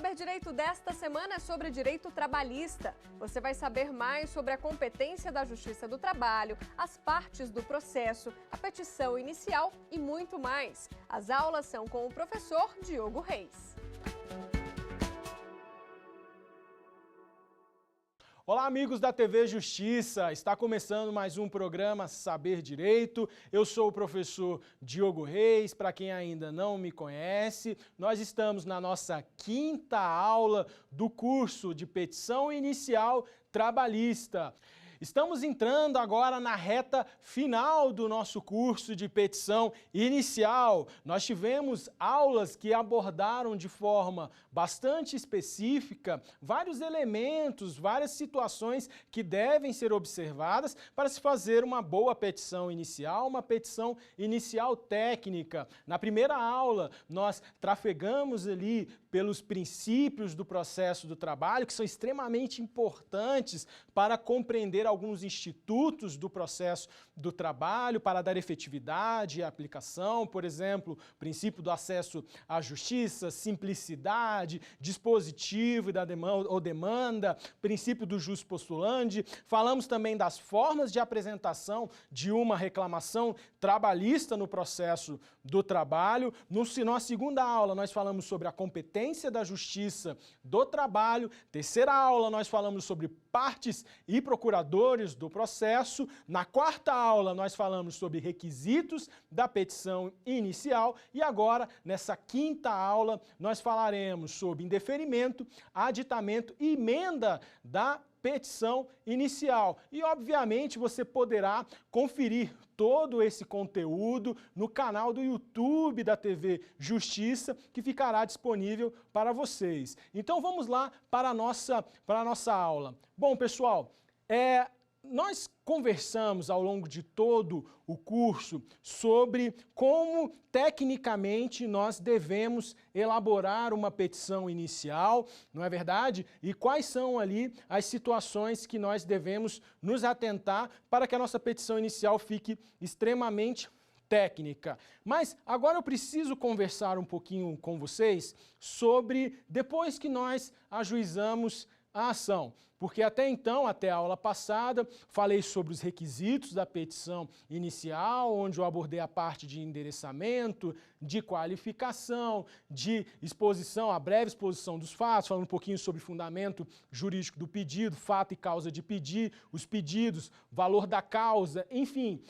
Saber Direito desta semana é sobre direito trabalhista. Você vai saber mais sobre a competência da Justiça do Trabalho, as partes do processo, a petição inicial e muito mais. As aulas são com o professor Diogo Reis. Olá, amigos da TV Justiça! Está começando mais um programa Saber Direito. Eu sou o professor Diogo Reis, para quem ainda não me conhece. Nós estamos na nossa quinta aula do curso de petição inicial trabalhista. Estamos entrando agora na reta final do nosso curso de petição inicial. Nós tivemos aulas que abordaram de forma bastante específica vários elementos, várias situações que devem ser observadas para se fazer uma boa petição inicial, uma petição inicial técnica. Na primeira aula, nós trafegamos ali pelos princípios do processo do trabalho, que são extremamente importantes para compreender alguns institutos do processo do trabalho, para dar efetividade e aplicação, por exemplo, princípio do acesso à justiça, simplicidade, dispositivo da demanda, princípio do jus postulandi. Falamos também das formas de apresentação de uma reclamação trabalhista no processo do trabalho. Na segunda aula, nós falamos sobre a competência da Justiça do Trabalho. Terceira aula, nós falamos sobre partes e procuradores do processo. Na quarta aula, nós falamos sobre requisitos da petição inicial. E agora, nessa quinta aula, nós falaremos sobre indeferimento, aditamento e emenda da petição inicial. E, obviamente, você poderá conferir todo esse conteúdo no canal do YouTube da TV Justiça, que ficará disponível para vocês. Então, vamos lá para a nossa aula. Bom, pessoal, nós conversamos ao longo de todo o curso sobre como tecnicamente nós devemos elaborar uma petição inicial, não é verdade? E quais são ali as situações que nós devemos nos atentar para que a nossa petição inicial fique extremamente técnica. Mas agora eu preciso conversar um pouquinho com vocês sobre depois que nós ajuizamos a ação, porque até então, até a aula passada, falei sobre os requisitos da petição inicial, onde eu abordei a parte de endereçamento, de qualificação, de exposição, a breve exposição dos fatos, falando um pouquinho sobre fundamento jurídico do pedido, fato e causa de pedir, os pedidos, valor da causa, enfim,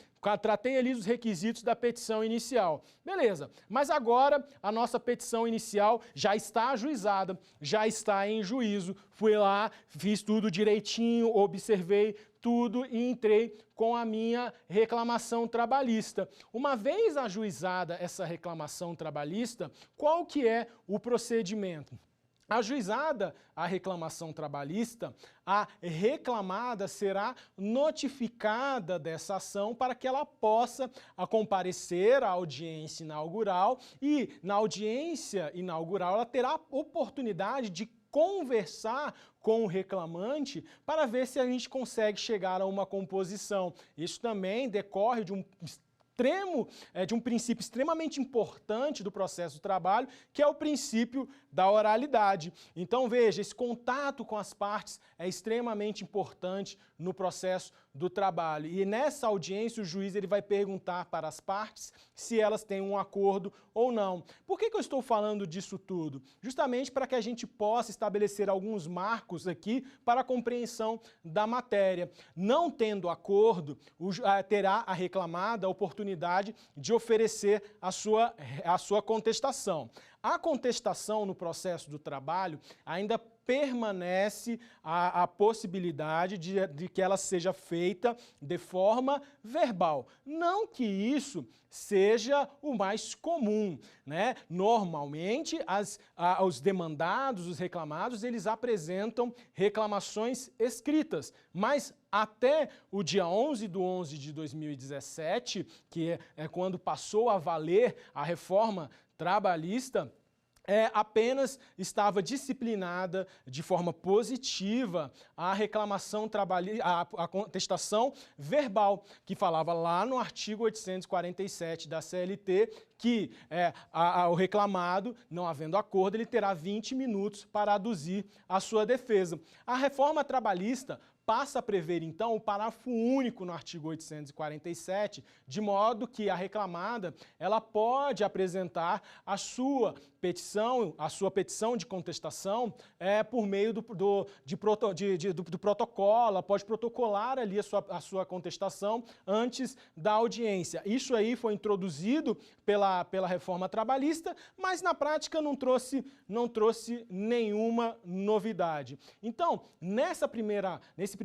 tratei ali dos requisitos da petição inicial. Beleza, mas agora a nossa petição inicial já está ajuizada, já está em juízo, fui lá, fiz tudo direitinho, observei tudo e entrei com a minha reclamação trabalhista. Uma vez ajuizada essa reclamação trabalhista, qual que é o procedimento? Ajuizada a reclamação trabalhista, a reclamada será notificada dessa ação para que ela possa comparecer à audiência inaugural e na audiência inaugural ela terá oportunidade de conversar com o reclamante para ver se a gente consegue chegar a uma composição. Isso também decorre de um princípio extremamente importante do processo do trabalho, que é o princípio da oralidade. Então, veja, esse contato com as partes é extremamente importante no processo do trabalho. E nessa audiência, o juiz ele vai perguntar para as partes se elas têm um acordo ou não. Por que eu estou falando disso tudo? Justamente para que a gente possa estabelecer alguns marcos aqui para a compreensão da matéria. Não tendo acordo, terá a reclamada a oportunidade de oferecer a sua contestação. A contestação no processo do trabalho ainda permanece a possibilidade de que ela seja feita de forma verbal. Não que isso seja o mais comum, né? Normalmente, os demandados, os reclamados, eles apresentam reclamações escritas, mas até o dia 11/11 de 2017, que é quando passou a valer a reforma trabalhista, apenas estava disciplinada de forma positiva a reclamação a contestação verbal, que falava lá no artigo 847 da CLT, que o reclamado, não havendo acordo, ele terá 20 minutos para aduzir a sua defesa. A reforma trabalhista passa a prever, então, o parágrafo único no artigo 847, de modo que a reclamada ela pode apresentar a sua petição de contestação por meio do protocolo, ela pode protocolar ali a sua contestação antes da audiência. Isso aí foi introduzido pela reforma trabalhista, mas na prática não trouxe nenhuma novidade. Então, na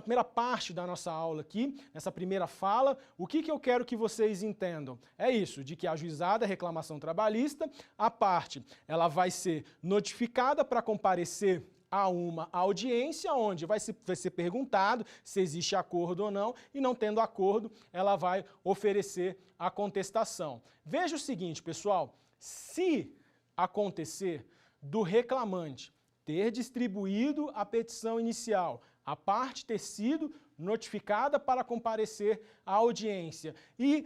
primeira parte da nossa aula aqui, nessa primeira fala, o que eu quero que vocês entendam? É isso, de que ajuizada a reclamação trabalhista, a parte ela vai ser notificada para comparecer a uma audiência onde vai ser perguntado se existe acordo ou não, e não tendo acordo, ela vai oferecer a contestação. Veja o seguinte, pessoal, se acontecer do reclamante ter distribuído a petição inicial, a parte ter sido notificada para comparecer à audiência e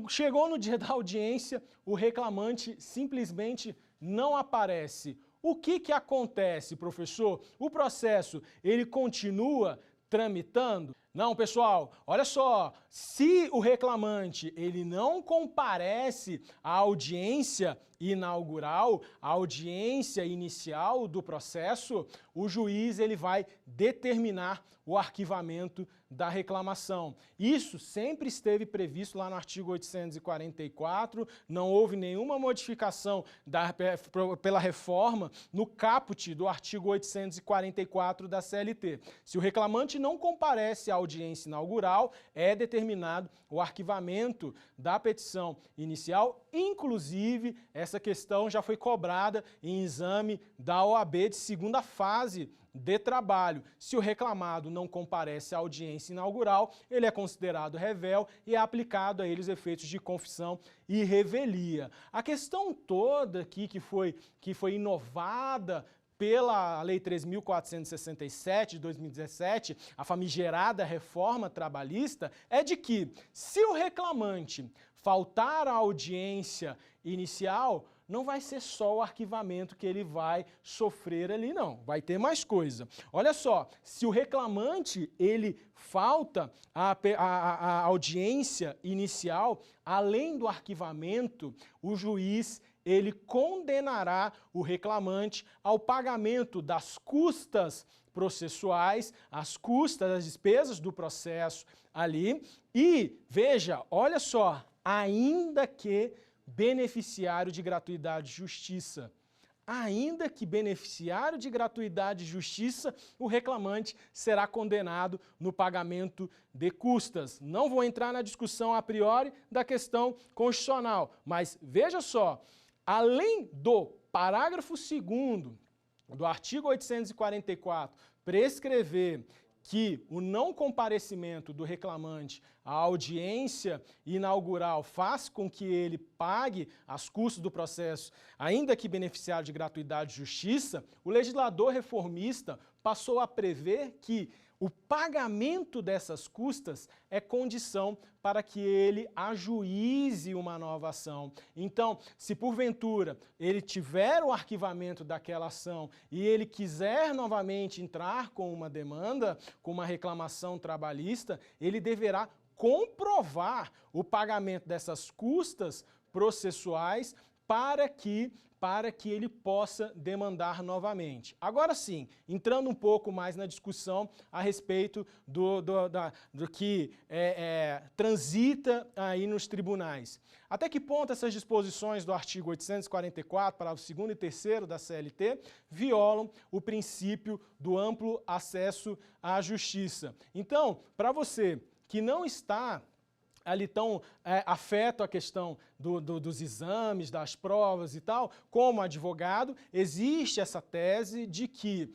chegou no dia da audiência, o reclamante simplesmente não aparece. O que acontece, professor? O processo, ele continua tramitando? Não, pessoal, olha só, se o reclamante ele não comparece à audiência inaugural, à audiência inicial do processo, o juiz ele vai determinar o arquivamento da reclamação. Isso sempre esteve previsto lá no artigo 844, não houve nenhuma modificação pela reforma no caput do artigo 844 da CLT. Se o reclamante não comparece à audiência inaugural, é determinado o arquivamento da petição inicial, inclusive essa questão já foi cobrada em exame da OAB de segunda fase de trabalho. Se o reclamado não comparece à audiência inaugural, ele é considerado rével e é aplicado a ele os efeitos de confissão e revelia. A questão toda aqui que foi inovada pela Lei 3.467 de 2017, a famigerada reforma trabalhista, é de que, se o reclamante faltar à audiência inicial, não vai ser só o arquivamento que ele vai sofrer ali, não. Vai ter mais coisa. Olha só, se o reclamante ele falta à audiência inicial, além do arquivamento, o juiz ele condenará o reclamante ao pagamento das custas processuais, as custas, as despesas do processo ali. E, veja, olha só, ainda que beneficiário de gratuidade de justiça. Ainda que beneficiário de gratuidade de justiça, o reclamante será condenado no pagamento de custas. Não vou entrar na discussão a priori da questão constitucional, mas veja só, além do parágrafo 2º do artigo 844 prescrever que o não comparecimento do reclamante à audiência inaugural faz com que ele pague as custas do processo, ainda que beneficiário de gratuidade de justiça, o legislador reformista passou a prever que o pagamento dessas custas é condição para que ele ajuize uma nova ação. Então, se porventura ele tiver o arquivamento daquela ação e ele quiser novamente entrar com uma demanda, com uma reclamação trabalhista, ele deverá comprovar o pagamento dessas custas processuais para que ele possa demandar novamente. Agora sim, entrando um pouco mais na discussão a respeito do que transita aí nos tribunais. Até que ponto essas disposições do artigo 844, parágrafo 2º e 3º da CLT, violam o princípio do amplo acesso à justiça? Então, para você que não está ali tão afeto à questão dos exames, das provas e tal, como advogado, existe essa tese de que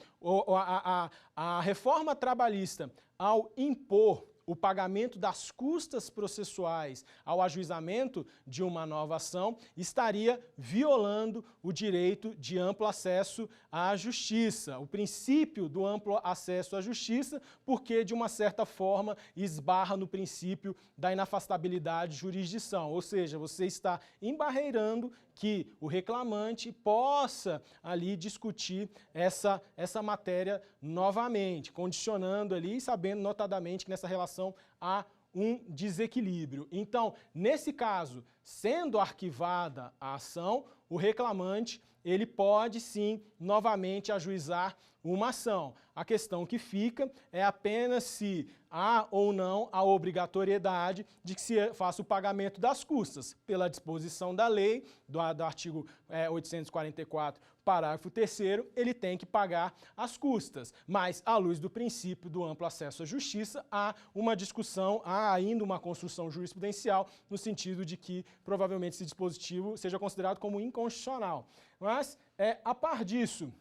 a reforma trabalhista, ao impor o pagamento das custas processuais ao ajuizamento de uma nova ação, estaria violando o direito de amplo acesso à justiça, o princípio do amplo acesso à justiça, porque, de uma certa forma, esbarra no princípio da inafastabilidade de jurisdição, ou seja, você está embarreirando que o reclamante possa ali discutir essa matéria novamente, condicionando ali e sabendo notadamente que nessa relação há um desequilíbrio. Então, nesse caso, sendo arquivada a ação, o reclamante ele pode sim novamente ajuizar uma ação. A questão que fica é apenas se há ou não a obrigatoriedade de que se faça o pagamento das custas. Pela disposição da lei, do artigo 844, parágrafo 3º, ele tem que pagar as custas. Mas, à luz do princípio do amplo acesso à justiça, há uma discussão, há ainda uma construção jurisprudencial, no sentido de que provavelmente esse dispositivo seja considerado como inconstitucional. Mas, a par disso,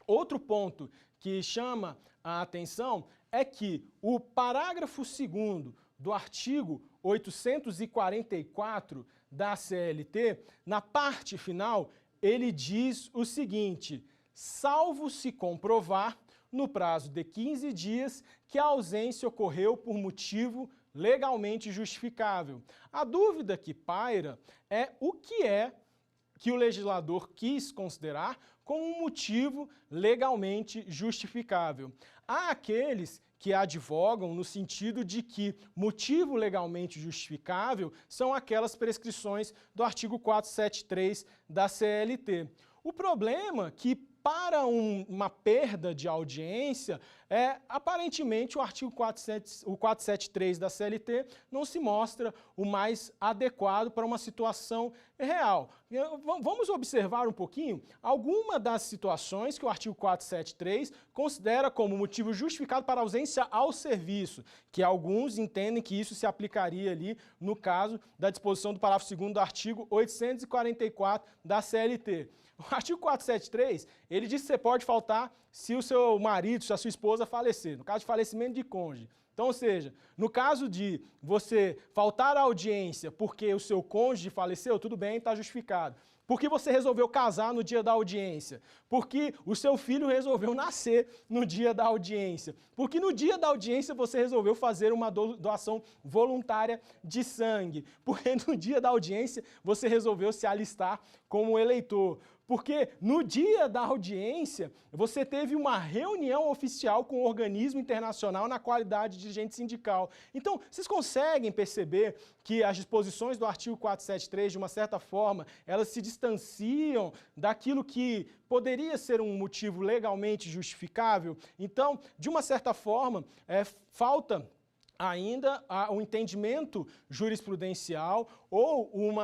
outro ponto que chama a atenção é que o parágrafo 2º do artigo 844 da CLT, na parte final, ele diz o seguinte: salvo se comprovar, no prazo de 15 dias, que a ausência ocorreu por motivo legalmente justificável. A dúvida que paira é o que o legislador quis considerar como um motivo legalmente justificável. Há aqueles que advogam no sentido de que motivo legalmente justificável são aquelas prescrições do artigo 473 da CLT. O problema é que, para uma perda de audiência, aparentemente o artigo 473 da CLT não se mostra o mais adequado para uma situação real. Vamos observar um pouquinho algumas das situações que o artigo 473 considera como motivo justificado para ausência ao serviço, que alguns entendem que isso se aplicaria ali no caso da disposição do parágrafo 2º do artigo 844 da CLT. O artigo 473, ele diz que você pode faltar se o seu marido, se a sua esposa falecer, no caso de falecimento de cônjuge. Então, ou seja, no caso de você faltar à audiência porque o seu cônjuge faleceu, tudo bem, está justificado. Porque você resolveu casar no dia da audiência. Porque o seu filho resolveu nascer no dia da audiência. Porque no dia da audiência você resolveu fazer uma doação voluntária de sangue. Porque no dia da audiência você resolveu se alistar como eleitor. Porque no dia da audiência você teve uma reunião oficial com um organismo internacional na qualidade de dirigente sindical. Então, vocês conseguem perceber que as disposições do artigo 473, de uma certa forma, elas se distanciam daquilo que poderia ser um motivo legalmente justificável? Então, de uma certa forma, falta ainda um entendimento jurisprudencial ou um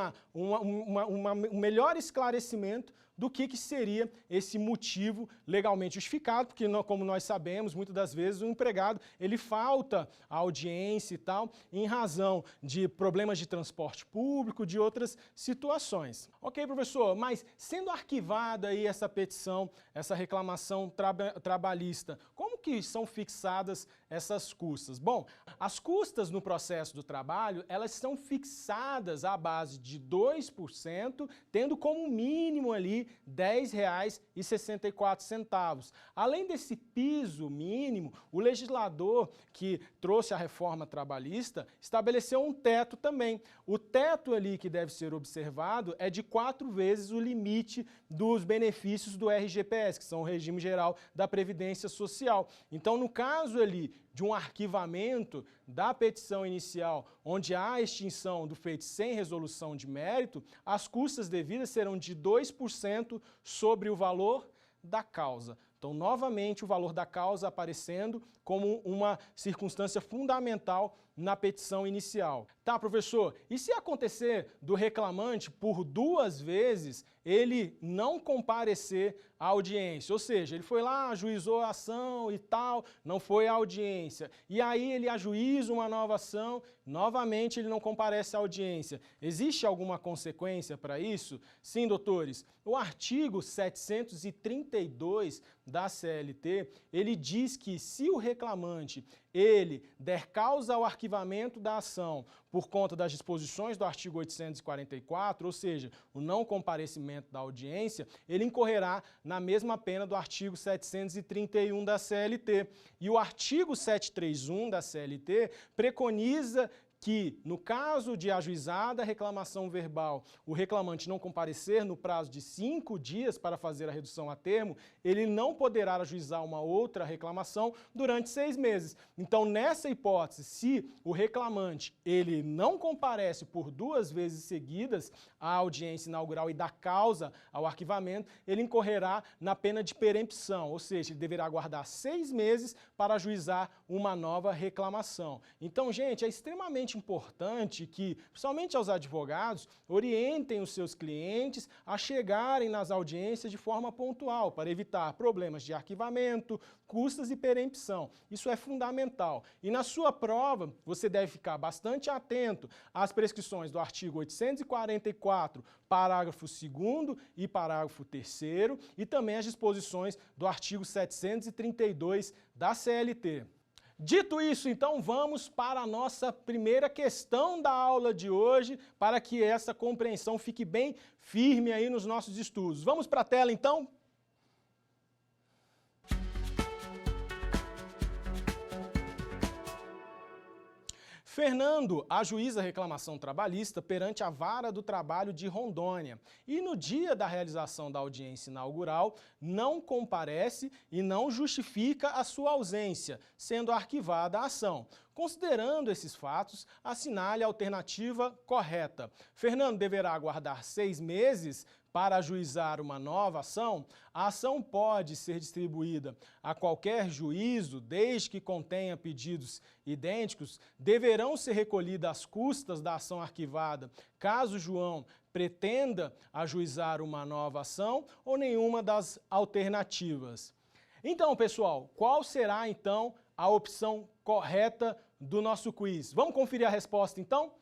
melhor esclarecimento do que seria esse motivo legalmente justificado, porque, como nós sabemos, muitas das vezes o empregado ele falta à audiência e tal, em razão de problemas de transporte público, de outras situações. Ok, professor, mas sendo arquivada aí essa petição, essa reclamação trabalhista, como que são fixadas essas custas? Bom, as custas no processo do trabalho, elas são fixadas à base de 2%, tendo como mínimo ali R$ 10,64. Além desse piso mínimo, o legislador que trouxe a reforma trabalhista estabeleceu um teto também. O teto ali que deve ser observado é de 4 vezes o limite dos benefícios do RGPS, que são o Regime Geral da Previdência Social. Então, no caso ali de um arquivamento da petição inicial, onde há extinção do feito sem resolução de mérito, as custas devidas serão de 2% sobre o valor da causa. Então, novamente, o valor da causa aparecendo como uma circunstância fundamental na petição inicial. Tá, professor, e se acontecer do reclamante por 2 vezes ele não comparecer à audiência? Ou seja, ele foi lá, ajuizou a ação e tal, não foi à audiência. E aí ele ajuiza uma nova ação, novamente ele não comparece à audiência. Existe alguma consequência para isso? Sim, doutores. O artigo 732 da CLT, ele diz que se o reclamante ele der causa ao arquivamento da ação por conta das disposições do artigo 844, ou seja, o não comparecimento da audiência, ele incorrerá na mesma pena do artigo 731 da CLT. E o artigo 731 da CLT preconiza que, no caso de ajuizada reclamação verbal, o reclamante não comparecer no prazo de 5 dias para fazer a redução a termo, ele não poderá ajuizar uma outra reclamação durante 6 meses. Então, nessa hipótese, se o reclamante ele não comparece por 2 vezes seguidas à audiência inaugural e dá causa ao arquivamento, ele incorrerá na pena de perempção, ou seja, ele deverá aguardar 6 meses para ajuizar uma nova reclamação. Então, gente, é extremamente importante que, principalmente aos advogados, orientem os seus clientes a chegarem nas audiências de forma pontual, para evitar problemas de arquivamento, custas e perempção. Isso é fundamental. E na sua prova, você deve ficar bastante atento às prescrições do artigo 844, parágrafo 2º e parágrafo 3º, e também às disposições do artigo 732 da CLT. Dito isso, então, vamos para a nossa primeira questão da aula de hoje, para que essa compreensão fique bem firme aí nos nossos estudos. Vamos para a tela, então? Fernando ajuiza a reclamação trabalhista perante a Vara do Trabalho de Rondônia e, no dia da realização da audiência inaugural, não comparece e não justifica a sua ausência, sendo arquivada a ação. Considerando esses fatos, assinale a alternativa correta. Fernando deverá aguardar 6 meses para ajuizar uma nova ação. A ação pode ser distribuída a qualquer juízo, desde que contenha pedidos idênticos. Deverão ser recolhidas as custas da ação arquivada, caso João pretenda ajuizar uma nova ação, ou nenhuma das alternativas. Então, pessoal, qual será então a opção correta do nosso quiz? Vamos conferir a resposta, então?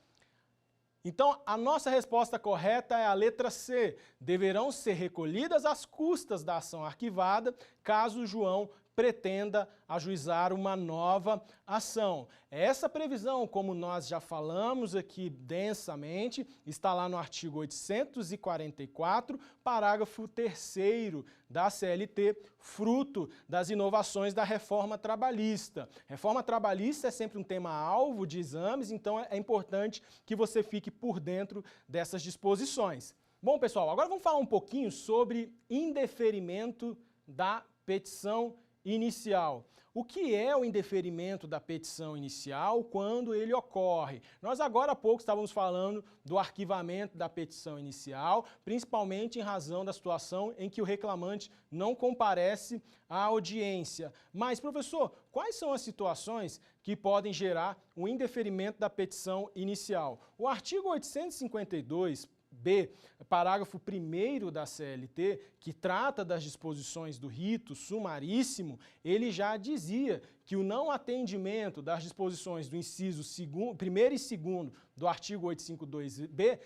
Então, a nossa resposta correta é a letra C. Deverão ser recolhidas as custas da ação arquivada, caso João pretenda ajuizar uma nova ação. Essa previsão, como nós já falamos aqui densamente, está lá no artigo 844, parágrafo 3º da CLT, fruto das inovações da reforma trabalhista. Reforma trabalhista é sempre um tema alvo de exames, então é importante que você fique por dentro dessas disposições. Bom, pessoal, agora vamos falar um pouquinho sobre indeferimento da petição inicial. O que é o indeferimento da petição inicial quando ele ocorre? Nós agora há pouco estávamos falando do arquivamento da petição inicial, principalmente em razão da situação em que o reclamante não comparece à audiência. Mas, professor, quais são as situações que podem gerar o indeferimento da petição inicial? O artigo 852b, parágrafo 1º da CLT, que trata das disposições do rito sumaríssimo, ele já dizia que o não atendimento das disposições do inciso 1º e 2º do artigo 852b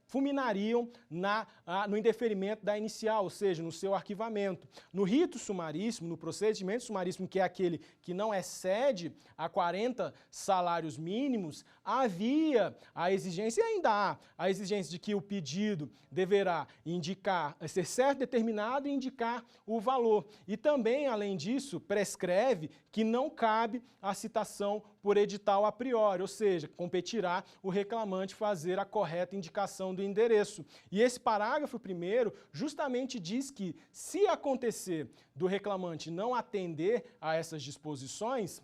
fulminariam no indeferimento da inicial, ou seja, no seu arquivamento. No rito sumaríssimo, no procedimento sumaríssimo, que é aquele que não excede a 40 salários mínimos, havia a exigência, e ainda há a exigência de que o pedido deverá indicar, ser certo, determinado e indicar o valor. E também, além disso, prescreve que não cabe a citação por edital a priori, ou seja, competirá o reclamante fazer a correta indicação do endereço. E esse parágrafo 1º justamente diz que, se acontecer do reclamante não atender a essas disposições,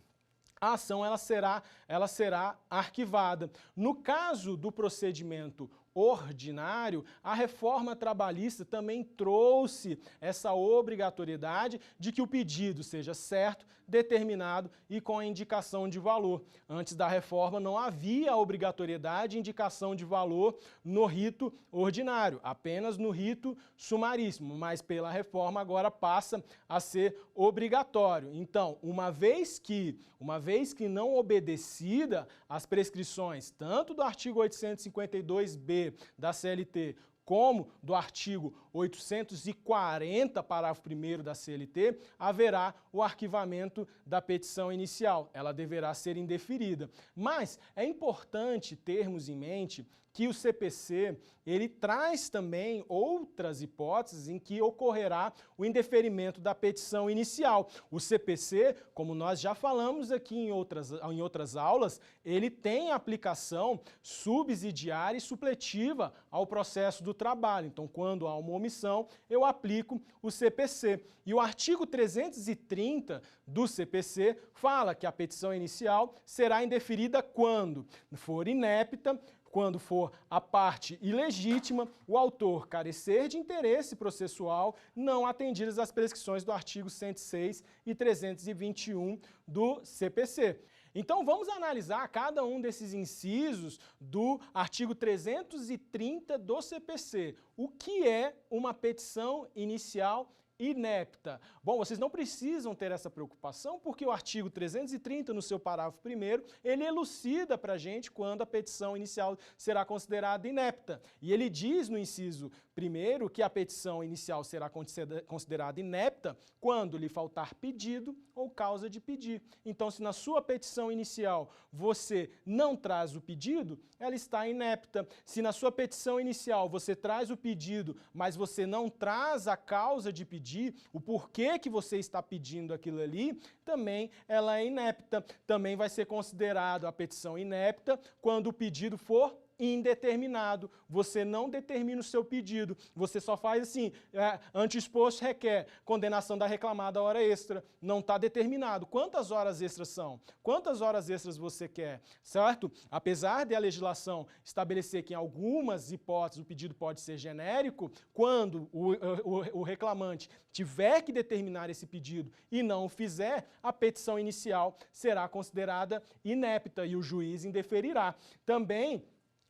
a ação ela será arquivada. No caso do procedimento ordinário, a reforma trabalhista também trouxe essa obrigatoriedade de que o pedido seja certo, determinado e com a indicação de valor. Antes da reforma não havia a obrigatoriedade de indicação de valor no rito ordinário, apenas no rito sumaríssimo, mas pela reforma agora passa a ser obrigatório. Então, uma vez que não obedecida às prescrições tanto do artigo 852b da CLT como do artigo 840, parágrafo 1º da CLT, haverá o arquivamento da petição inicial. Ela deverá ser indeferida. Mas é importante termos em mente que o CPC, ele traz também outras hipóteses em que ocorrerá o indeferimento da petição inicial. O CPC, como nós já falamos aqui em outras aulas, ele tem aplicação subsidiária e supletiva ao processo do trabalho. Então, quando há uma omissão, eu aplico o CPC. E o artigo 330 do CPC fala que a petição inicial será indeferida quando for inepta, quando for a parte ilegítima, o autor carecer de interesse processual, não atendidas as prescrições do artigo 106 e 321 do CPC. Então vamos analisar cada um desses incisos do artigo 330 do CPC. O que é uma petição inicial inepta? Bom, vocês não precisam ter essa preocupação porque o artigo 330, no seu parágrafo 1º, ele elucida para a gente quando a petição inicial será considerada inepta. E ele diz no inciso 1º que a petição inicial será considerada inepta quando lhe faltar pedido ou causa de pedir. Então, se na sua petição inicial você não traz o pedido, ela está inepta. Se na sua petição inicial você traz o pedido, mas você não traz a causa de pedir, o porquê que você está pedindo aquilo ali, também ela é inepta. Também vai ser considerado a petição inepta quando o pedido for indeterminado. Você não determina o seu pedido, você só faz assim, anteexposto requer condenação da reclamada hora extra, não está determinado. Quantas horas extras são? Quantas horas extras você quer? Certo? Apesar de a legislação estabelecer que em algumas hipóteses o pedido pode ser genérico, quando o reclamante tiver que determinar esse pedido e não o fizer, a petição inicial será considerada inepta e o juiz indeferirá. Também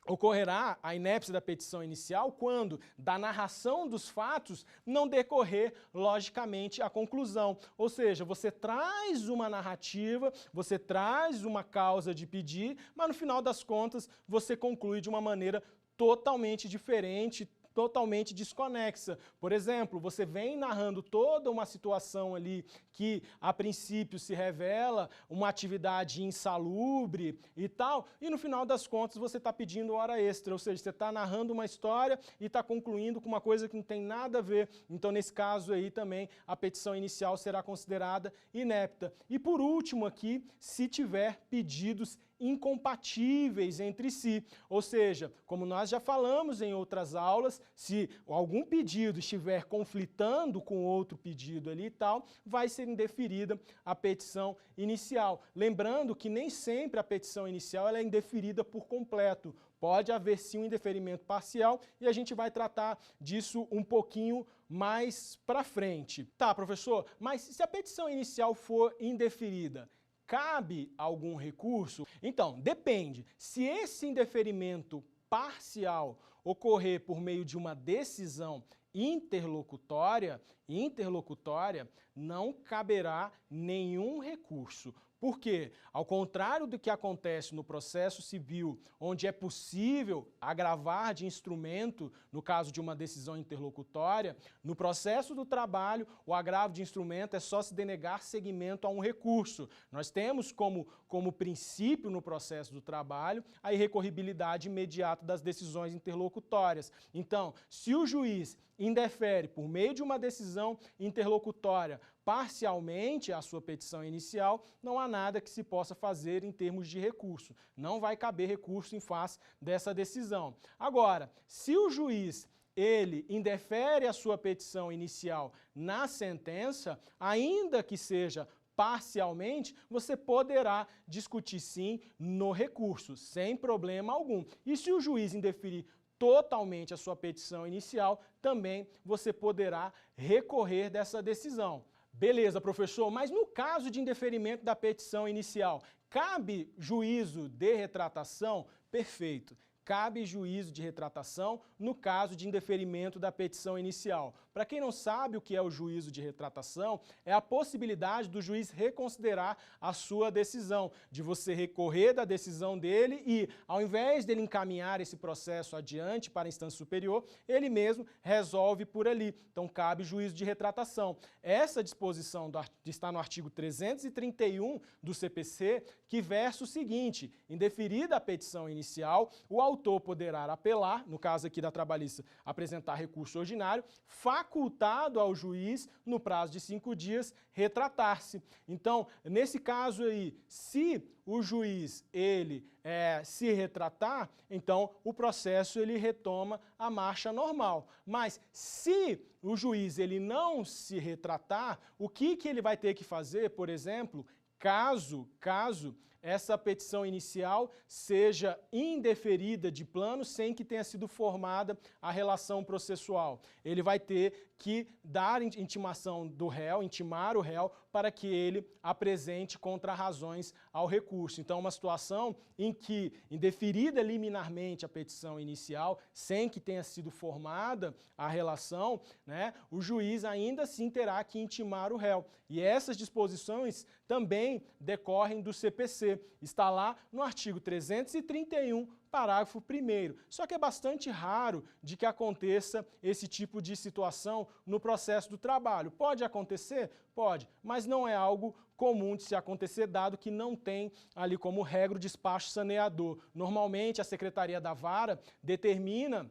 ocorrerá a inépcia da petição inicial quando, da narração dos fatos, não decorrer, logicamente, a conclusão. Ou seja, você traz uma narrativa, você traz uma causa de pedir, mas no final das contas você conclui de uma maneira totalmente diferente, totalmente desconexa. Por exemplo, você vem narrando toda uma situação ali que, a princípio, se revela uma atividade insalubre e tal, e no final das contas você está pedindo hora extra, ou seja, você está narrando uma história e está concluindo com uma coisa que não tem nada a ver. Então, nesse caso aí também, a petição inicial será considerada inepta. E por último aqui, se tiver pedidos incompatíveis entre si, ou seja, como nós já falamos em outras aulas, se algum pedido estiver conflitando com outro pedido ali e tal, vai ser indeferida a petição inicial. Lembrando que nem sempre a petição inicial ela é indeferida por completo. Pode haver sim um indeferimento parcial e a gente vai tratar disso um pouquinho mais para frente. Tá, professor, mas se a petição inicial for indeferida, cabe algum recurso? Então, depende. Se esse indeferimento parcial ocorrer por meio de uma decisão interlocutória, não caberá nenhum recurso. Por quê? Ao contrário do que acontece no processo civil, onde é possível agravar de instrumento, no caso de uma decisão interlocutória, no processo do trabalho, o agravo de instrumento é só se denegar seguimento a um recurso. Nós temos como princípio no processo do trabalho a irrecorribilidade imediata das decisões interlocutórias. Então, se o juiz indefere por meio de uma decisão interlocutória parcialmente a sua petição inicial, não há nada que se possa fazer em termos de recurso. Não vai caber recurso em face dessa decisão. Agora, se o juiz ele indefere a sua petição inicial na sentença, ainda que seja parcialmente, você poderá discutir sim no recurso, sem problema algum. E se o juiz indeferir totalmente a sua petição inicial, também você poderá recorrer dessa decisão. Beleza, professor, mas no caso de indeferimento da petição inicial, cabe juízo de retratação? Perfeito. Cabe juízo de retratação no caso de indeferimento da petição inicial. Para quem não sabe o que é o juízo de retratação, é a possibilidade do juiz reconsiderar a sua decisão, de você recorrer da decisão dele e, ao invés dele encaminhar esse processo adiante para a instância superior, ele mesmo resolve por ali. Então, cabe juízo de retratação. Essa disposição está no artigo 331 do CPC, que versa o seguinte: indeferida a petição inicial, o autor poderá apelar, no caso aqui da trabalhista, apresentar recurso ordinário, facultado ao juiz, no prazo de 5 dias, retratar-se. Então, nesse caso aí, se o juiz ele se retratar, então o processo ele retoma a marcha normal. Mas se o juiz ele não se retratar, o que ele vai ter que fazer, por exemplo, caso essa petição inicial seja indeferida de plano sem que tenha sido formada a relação processual? Ele vai ter que dar intimação do réu, intimar o réu, para que ele apresente contrarrazões ao recurso. Então, uma situação em que, indeferida liminarmente a petição inicial, sem que tenha sido formada a relação, né, o juiz ainda assim terá que intimar o réu. E essas disposições também decorrem do CPC. Está lá no artigo 331, parágrafo 1º. Só que é bastante raro de que aconteça esse tipo de situação no processo do trabalho. Pode acontecer? Pode, mas não é algo comum de se acontecer, dado que não tem ali como regra o despacho saneador. Normalmente, a Secretaria da Vara determina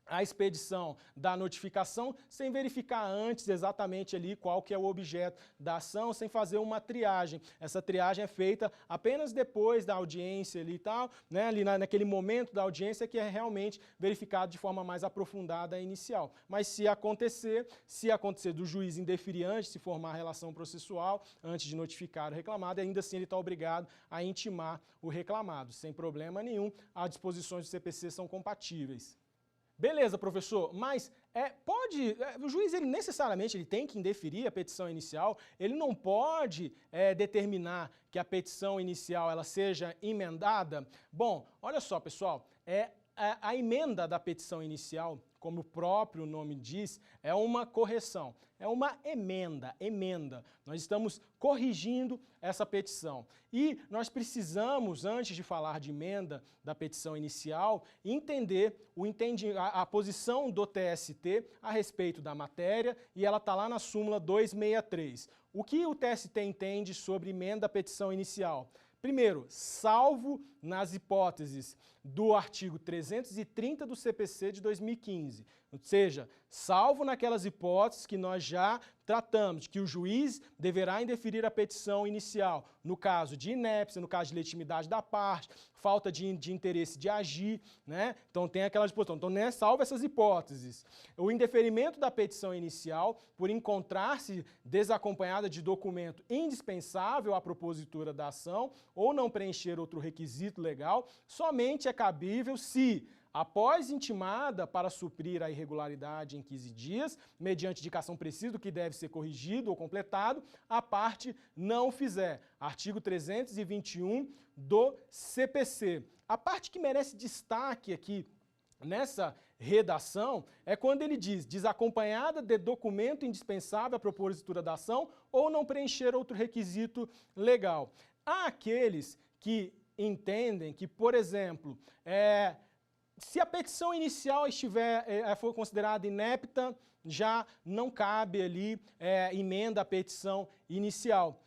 a expedição da notificação sem verificar antes exatamente ali qual que é o objeto da ação, sem fazer uma triagem. Essa triagem é feita apenas depois da audiência ali e tal, né, ali naquele momento da audiência que é realmente verificado de forma mais aprofundada a inicial. Mas se acontecer do juiz indeferir antes de se formar a relação processual, antes de notificar o reclamado, ainda assim ele está obrigado a intimar o reclamado. Sem problema nenhum, as disposições do CPC são compatíveis. Beleza, professor, mas o juiz ele necessariamente ele tem que indeferir a petição inicial, ele não pode determinar que a petição inicial ela seja emendada? Bom, olha só, pessoal, a emenda da petição inicial, como o próprio nome diz, é uma correção, é uma emenda. Nós estamos corrigindo essa petição. E nós precisamos, antes de falar de emenda da petição inicial, entender a posição do TST a respeito da matéria, e ela está lá na súmula 263. O que o TST entende sobre emenda à petição inicial? Primeiro, salvo nas hipóteses do artigo 330 do CPC de 2015, ou seja, salvo naquelas hipóteses que nós já tratamos, que o juiz deverá indeferir a petição inicial, no caso de inépcia, no caso de legitimidade da parte, falta de interesse de agir, né? Então tem aquela disposição. Então, né, salvo essas hipóteses. O indeferimento da petição inicial, por encontrar-se desacompanhada de documento indispensável à propositura da ação ou não preencher outro requisito legal, somente é cabível se, após intimada para suprir a irregularidade em 15 dias, mediante indicação precisa do que deve ser corrigido ou completado, a parte não fizer. Artigo 321 do CPC. A parte que merece destaque aqui nessa redação é quando ele diz desacompanhada de documento indispensável à propositura da ação ou não preencher outro requisito legal. Há aqueles que entendem que, por exemplo, se a petição inicial for considerada inepta, já não cabe ali emenda à petição inicial.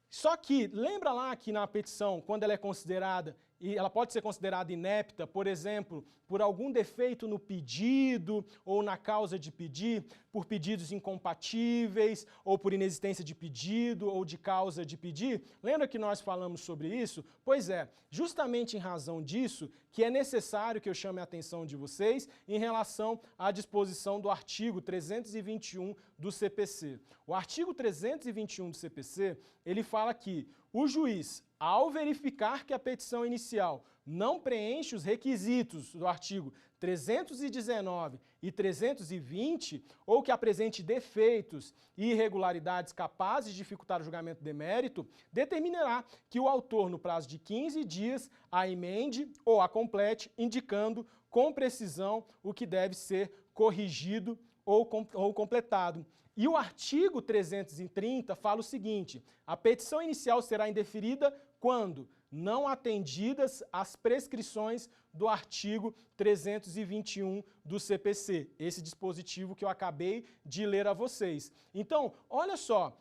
Só que, lembra lá que na petição, quando ela é considerada, e ela pode ser considerada inepta, por exemplo, por algum defeito no pedido ou na causa de pedir, por pedidos incompatíveis, ou por inexistência de pedido ou de causa de pedir? Lembra que nós falamos sobre isso? Pois é, justamente em razão disso que é necessário que eu chame a atenção de vocês em relação à disposição do artigo 321 do CPC. O artigo 321 do CPC, ele fala que o juiz, ao verificar que a petição inicial não preenche os requisitos do artigo 319 e 320, ou que apresente defeitos e irregularidades capazes de dificultar o julgamento de mérito, determinará que o autor, no prazo de 15 dias, a emende ou a complete, indicando com precisão o que deve ser corrigido ou completado. E o artigo 330 fala o seguinte: a petição inicial será indeferida quando não atendidas as prescrições do artigo 321 do CPC, esse dispositivo que eu acabei de ler a vocês. Então, olha só,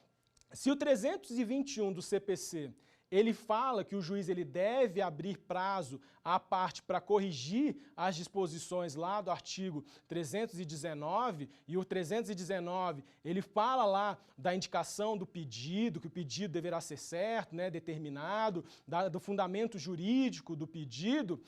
se o 321 do CPC ele fala que o juiz ele deve abrir prazo à parte para corrigir as disposições lá do artigo 319, e o 319 ele fala lá da indicação do pedido, que o pedido deverá ser certo, né, determinado, do fundamento jurídico do pedido,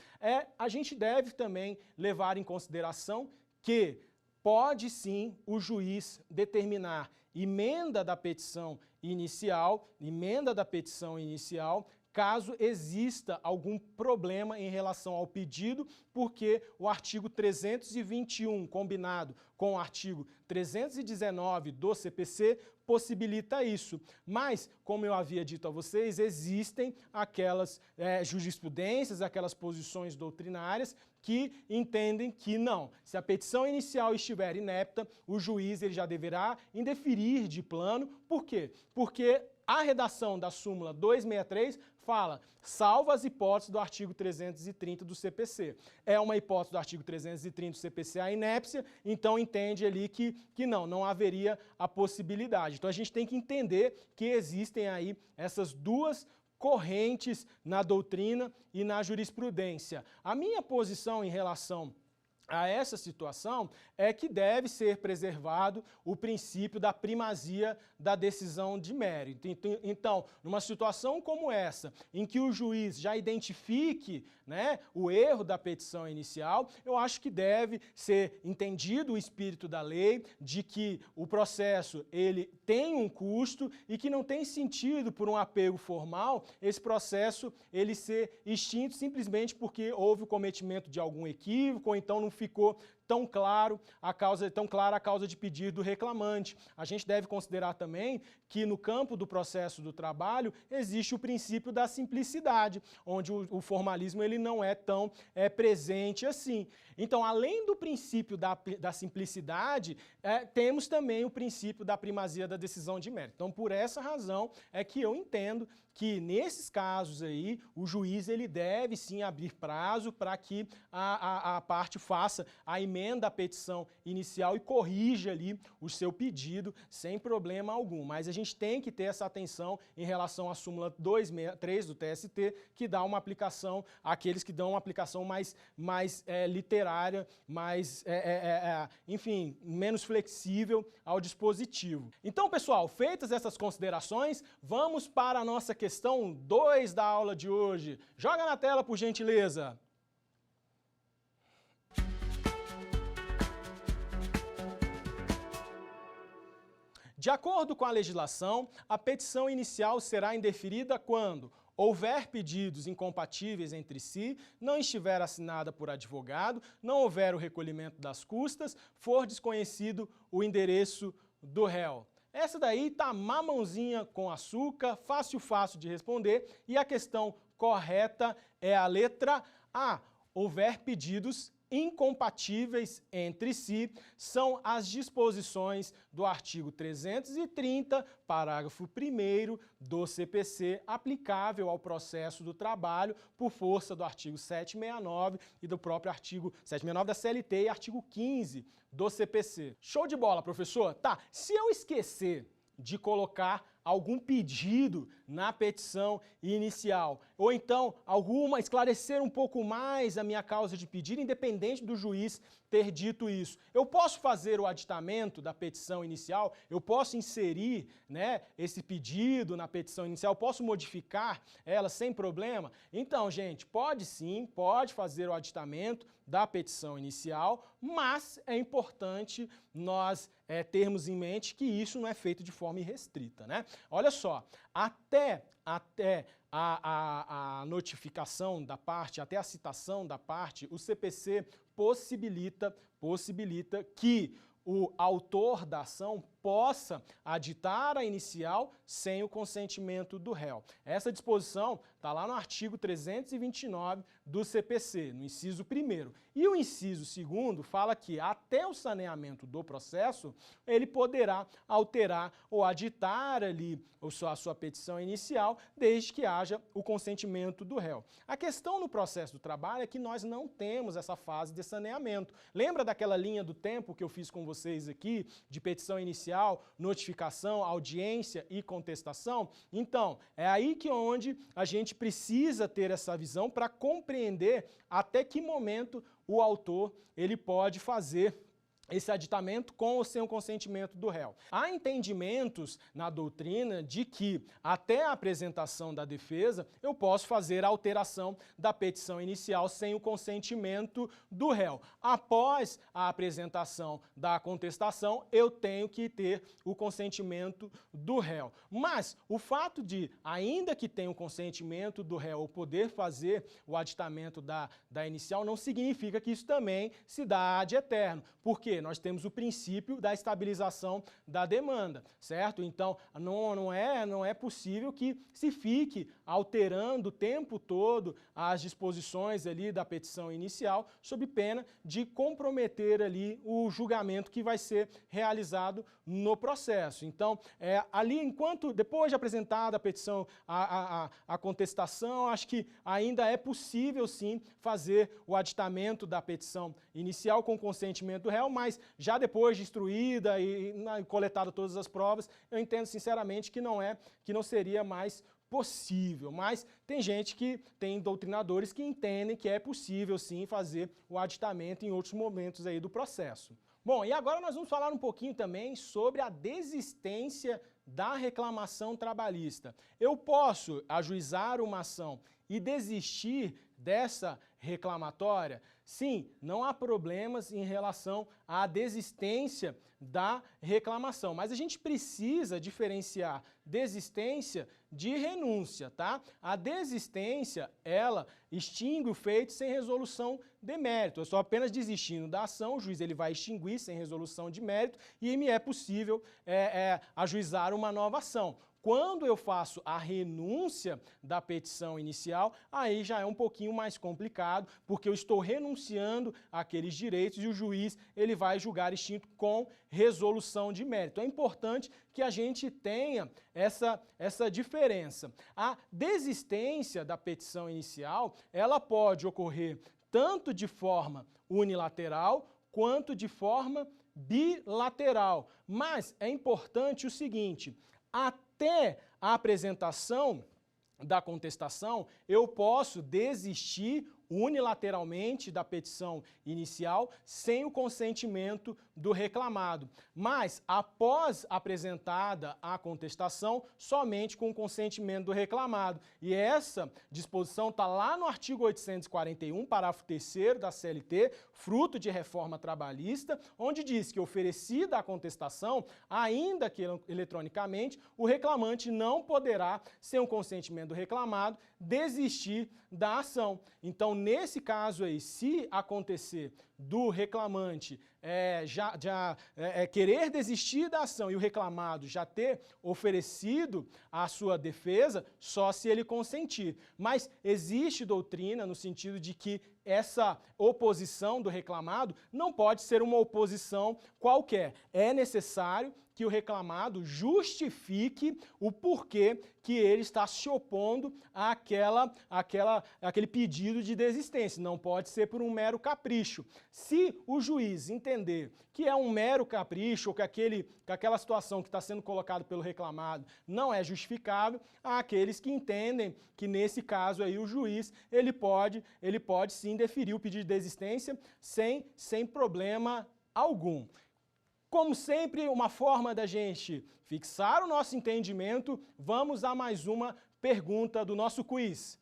a gente deve também levar em consideração que pode sim o juiz determinar emenda da petição inicial, caso exista algum problema em relação ao pedido, porque o artigo 321, combinado com o artigo 319 do CPC, possibilita isso. Mas, como eu havia dito a vocês, existem aquelas jurisprudências, aquelas posições doutrinárias que entendem que não. Se a petição inicial estiver inepta, o juiz ele já deverá indeferir de plano. Por quê? Porque a redação da súmula 263 fala, salvo as hipóteses do artigo 330 do CPC. É uma hipótese do artigo 330 do CPC a inépcia, então entende ali que não haveria a possibilidade. Então a gente tem que entender que existem aí essas duas correntes na doutrina e na jurisprudência. A minha posição em relação a essa situação é que deve ser preservado o princípio da primazia da decisão de mérito. Então, numa situação como essa, em que o juiz já identifique, né, o erro da petição inicial, eu acho que deve ser entendido o espírito da lei, de que o processo ele tem um custo e que não tem sentido, por um apego formal, esse processo ele ser extinto simplesmente porque houve o cometimento de algum equívoco, ou então não ficou tão clara a causa de pedido do reclamante. A gente deve considerar também que no campo do processo do trabalho existe o princípio da simplicidade, onde o formalismo ele não é tão presente assim. Então, além do princípio da simplicidade, temos também o princípio da primazia da decisão de mérito. Então, por essa razão é que eu entendo que nesses casos aí, o juiz ele deve sim abrir prazo para que a parte faça a emenda à petição inicial e corrija ali o seu pedido sem problema algum. Mas a gente tem que ter essa atenção em relação à súmula 263 do TST, que dá uma aplicação, àqueles que dão uma aplicação mais literária, enfim, menos flexível ao dispositivo. Então, pessoal, feitas essas considerações, vamos para a nossa questão 2 da aula de hoje. Joga na tela, por gentileza. De acordo com a legislação, a petição inicial será indeferida quando houver pedidos incompatíveis entre si, não estiver assinada por advogado, não houver o recolhimento das custas, for desconhecido o endereço do réu. Essa daí tá mamãozinha com açúcar, fácil de responder, e a questão correta é a letra A. Houver pedidos incompatíveis entre si, são as disposições do artigo 330, parágrafo 1º do CPC, aplicável ao processo do trabalho por força do artigo 769 e do próprio artigo 769 da CLT e artigo 15 do CPC. Show de bola, professor? Tá, se eu esquecer de colocar algum pedido na petição inicial, ou então esclarecer um pouco mais a minha causa de pedido, independente do juiz ter dito isso. Eu posso fazer o aditamento da petição inicial, eu posso inserir, né, esse pedido na petição inicial, posso modificar ela sem problema? Então, gente, pode sim, pode fazer o aditamento da petição inicial, mas é importante nós termos em mente que isso não é feito de forma irrestrita, né? Olha só, até a notificação da parte, até a citação da parte, o CPC possibilita que o autor da ação possa aditar a inicial sem o consentimento do réu. Essa disposição está lá no artigo 329 do CPC, no inciso 1º. E o inciso 2º fala que até o saneamento do processo, ele poderá alterar ou aditar ali a sua petição inicial, desde que haja o consentimento do réu. A questão no processo do trabalho é que nós não temos essa fase de saneamento. Lembra daquela linha do tempo que eu fiz com vocês aqui, de petição inicial, notificação, audiência e contestação? Então, é aí que onde a gente precisa ter essa visão para compreender até que momento o autor ele pode fazer esse aditamento com ou sem o consentimento do réu. Há entendimentos na doutrina de que, até a apresentação da defesa, eu posso fazer a alteração da petição inicial sem o consentimento do réu. Após a apresentação da contestação, eu tenho que ter o consentimento do réu. Mas o fato de, ainda que tenha o consentimento do réu, eu poder fazer o aditamento da inicial, não significa que isso também se dá ad eterno. Por quê? Nós temos o princípio da estabilização da demanda, certo? Então, não é possível que se fique alterando o tempo todo as disposições ali da petição inicial, sob pena de comprometer ali o julgamento que vai ser realizado no processo. Então, ali, depois de apresentada a petição, a contestação, acho que ainda é possível, sim, fazer o aditamento da petição inicial com consentimento do réu, mas já depois de instruída e coletada todas as provas, eu entendo sinceramente que não seria mais possível. Mas tem doutrinadores que entendem que é possível sim fazer o aditamento em outros momentos aí do processo. Bom, e agora nós vamos falar um pouquinho também sobre a desistência da reclamação trabalhista. Eu posso ajuizar uma ação e desistir dessa reclamatória? Sim, não há problemas em relação à desistência da reclamação, mas a gente precisa diferenciar desistência de renúncia, tá? A desistência, ela extingue o feito sem resolução de mérito. Eu estou apenas desistindo da ação, o juiz ele vai extinguir sem resolução de mérito e me é possível ajuizar uma nova ação. Quando eu faço a renúncia da petição inicial, aí já é um pouquinho mais complicado, porque eu estou renunciando àqueles direitos e o juiz ele vai julgar extinto com resolução de mérito. É importante que a gente tenha essa diferença. A desistência da petição inicial, ela pode ocorrer tanto de forma unilateral quanto de forma bilateral. Mas é importante o seguinte: até a apresentação da contestação, eu posso desistir unilateralmente da petição inicial sem o consentimento do reclamado. Mas, após apresentada a contestação, somente com o consentimento do reclamado. E essa disposição está lá no artigo 841, parágrafo 3º da CLT, fruto de reforma trabalhista, onde diz que, oferecida a contestação, ainda que eletronicamente, o reclamante não poderá, sem o consentimento do reclamado, desistir da ação. Então, nesse caso aí, se acontecer do reclamante querer desistir da ação e o reclamado já ter oferecido a sua defesa, só se ele consentir. Mas existe doutrina no sentido de que essa oposição do reclamado não pode ser uma oposição qualquer. É necessário que o reclamado justifique o porquê que ele está se opondo àquele pedido de desistência. Não pode ser por um mero capricho. Se o juiz entender que é um mero capricho ou que aquela situação que está sendo colocada pelo reclamado não é justificável, há aqueles que entendem que, nesse caso aí, o juiz ele pode sim deferir o pedido de desistência sem problema algum. Como sempre, uma forma da gente fixar o nosso entendimento, vamos a mais uma pergunta do nosso quiz.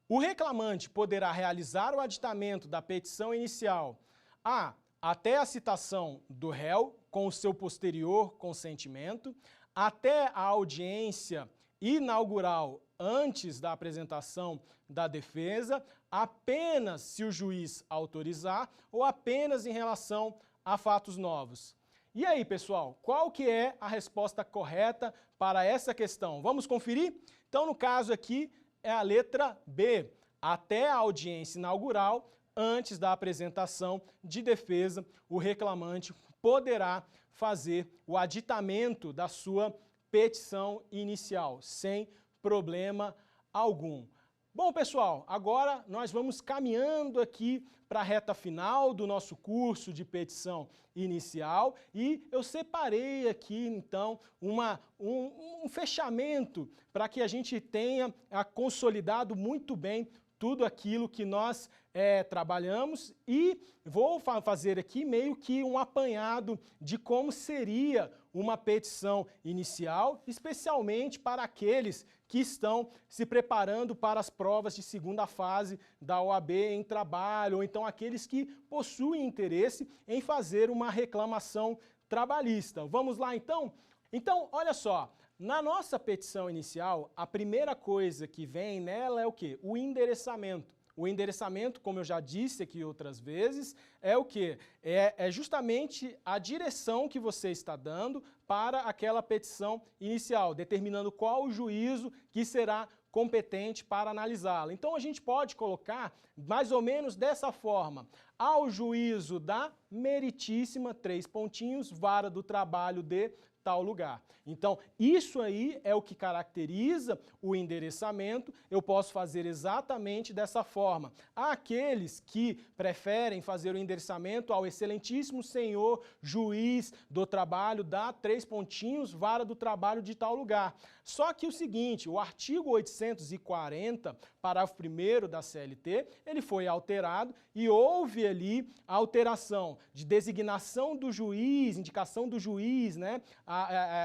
O reclamante poderá realizar o aditamento da petição inicial A, até a citação do réu com o seu posterior consentimento, até a audiência inaugural antes da apresentação da defesa, apenas se o juiz autorizar ou apenas em relação a fatos novos. E aí, pessoal, qual que é a resposta correta para essa questão? Vamos conferir? Então, no caso aqui, é a letra B, até a audiência inaugural, antes da apresentação de defesa, o reclamante poderá fazer o aditamento da sua petição inicial, sem problema algum. Bom, pessoal, agora nós vamos caminhando aqui para a reta final do nosso curso de petição inicial e eu separei aqui, então, um fechamento para que a gente tenha consolidado muito bem tudo aquilo que nós trabalhamos e vou fazer aqui meio que um apanhado de como seria uma petição inicial, especialmente para aqueles que estão se preparando para as provas de segunda fase da OAB em trabalho, ou então aqueles que possuem interesse em fazer uma reclamação trabalhista. Vamos lá então? Então, olha só, na nossa petição inicial, a primeira coisa que vem nela é o quê? O endereçamento. O endereçamento, como eu já disse aqui outras vezes, é o quê? É justamente a direção que você está dando para aquela petição inicial, determinando qual o juízo que será competente para analisá-la. Então a gente pode colocar mais ou menos dessa forma: ao juízo da meritíssima, 3 pontinhos, vara do trabalho de tal lugar. Então, isso aí é o que caracteriza o endereçamento. Eu posso fazer exatamente dessa forma. Há aqueles que preferem fazer o endereçamento ao excelentíssimo senhor juiz do trabalho da 3 pontinhos, vara do trabalho de tal lugar. Só que o seguinte, o artigo 840, parágrafo 1º da CLT, ele foi alterado e houve ali a alteração de designação do juiz, indicação do juiz, né,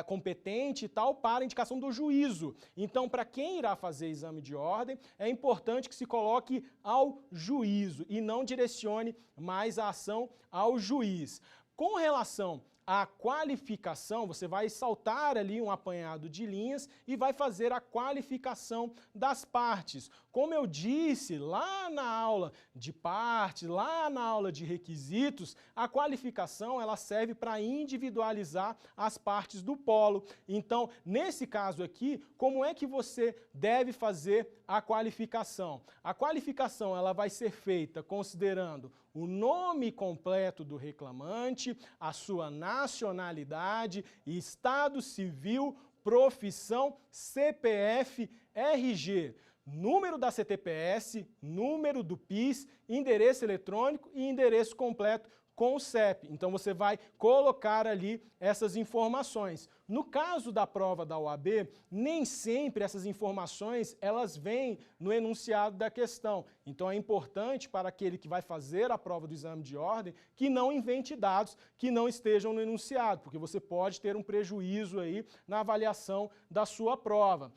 competente e tal, para indicação do juízo. Então, para quem irá fazer exame de ordem, é importante que se coloque ao juízo e não direcione mais a ação ao juiz. Com relação à qualificação, você vai saltar ali um apanhado de linhas e vai fazer a qualificação das partes. Como eu disse lá na aula de partes, lá na aula de requisitos, a qualificação ela serve para individualizar as partes do polo. Então, nesse caso aqui, como é que você deve fazer a qualificação? A qualificação ela vai ser feita considerando o nome completo do reclamante, a sua nacionalidade, estado civil, profissão, CPF, RG, número da CTPS, número do PIS, endereço eletrônico e endereço completo com o CEP. Então você vai colocar ali essas informações. No caso da prova da OAB, nem sempre essas informações elas vêm no enunciado da questão. Então é importante para aquele que vai fazer a prova do exame de ordem que não invente dados que não estejam no enunciado, porque você pode ter um prejuízo aí na avaliação da sua prova.